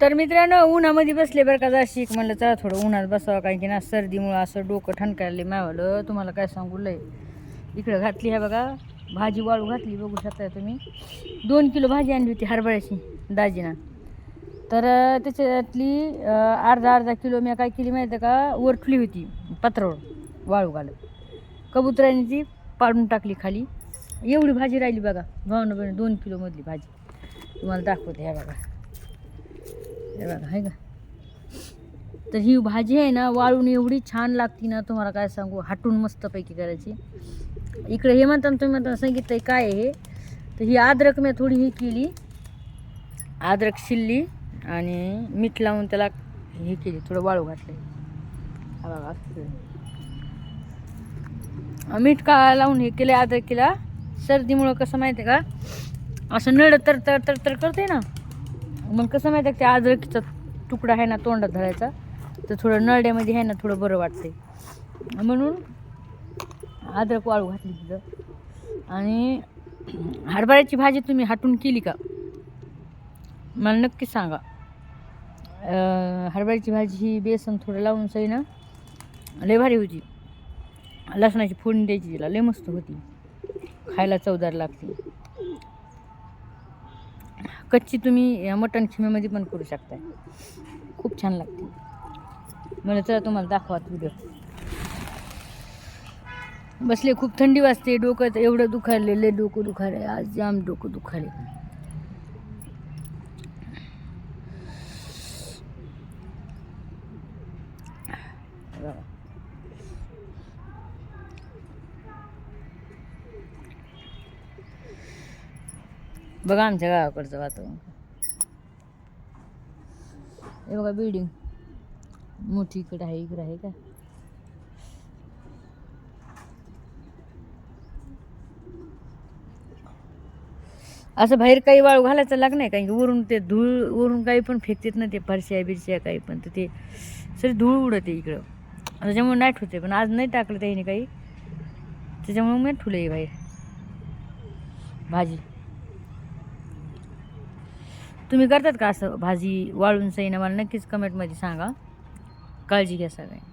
तर मित्रांनो उन्हामध्ये बसले बरं का जाशीक म्हणलं चला थोडं उन्हात बसावं कारण की ना सर्दीमुळं असं डोकं ठणकायला मावलं. तुम्हाला काय सांगू लय इकडं घातली आहे बघा भाजी वाळू घातली बघू शकता तुम्ही. 2 किलो भाजी आणली होती हरभऱ्याची दाजीना. तर त्याच्यातली अर्धा किलो मी काय केली माहिती आहे का वरठली होती पत्रावर वाळू घालत. कबुतरांनी ती पाडून टाकली खाली. एवढी भाजी राहिली बघा भावना 2 किलोमधली भाजी तुम्हाला दाखवते ह्या बघा. हे बघा आहे का. तर ही भाजी आहे ना वाळून एवढी छान लागती ना तुम्हाला काय सांगू हाटून मस्तपैकी करायची. इकडे हे म्हणता तुम्ही म्हणता सांगितलं काय आहे हे. तर ही अद्रक मी थोडी ही केली अद्रक शिल्ली आणि मीठ लावून त्याला हे केली थोडं वाळू घातलं. हा बघा मीठ का लावून हे केलं अद्रकीला. सर्दीमुळं कसं माहिती आहे का असं नळ तर तर तर तर करते ना मग कसं माहिती आहे त्या अद्रकीचा तुकडा आहे ना तोंडात धरायचा तर थोडं नळड्यामध्ये आहे ना थोडं बरं वाटते म्हणून अद्रक वाळू घातली तिथं. आणि हरभऱ्याची भाजी तुम्ही हाटून केली का मला नक्की सांगा. हरभऱ्याची भाजी ही बेसन थोडं लावून सई ना लय भारी होती. लसणाची फोडणी द्यायची तिला लय मस्त होती खायला चवदार लागते. कच्ची तुम्ही मटण खिम्यामध्ये पण करू शकता खूप छान लागते. मला चला तुम्हाला दाखवा व्हिडिओ. बसले खूप थंडी वाजते डोकं एवढं दुखायले लय डोकं दुखायले आज जाम डोकं दुखायले. बघा आमच्या गावाकडचं वातावरण. हे बघा बिल्डिंग मोठी इकडे आहे का. असं बाहेर काही वाळू घालायचं लाग नाही कारण की वरून ते धूळ वरून काही पण फेकतात ना ते फरश्या बिरश्या काही पण तर ते सरी धूळ उडते इकडं त्याच्यामुळे नाही ठेवते. पण आज नाही टाकलं त्याने काही त्याच्यामुळे मी ठुलं बाहेर भाजी. तुम्ही करतात का असं भाजी वाळून सईना मला नक्कीच कमेंटमध्ये सांगा. काळजी घ्या सगळ्यांनी.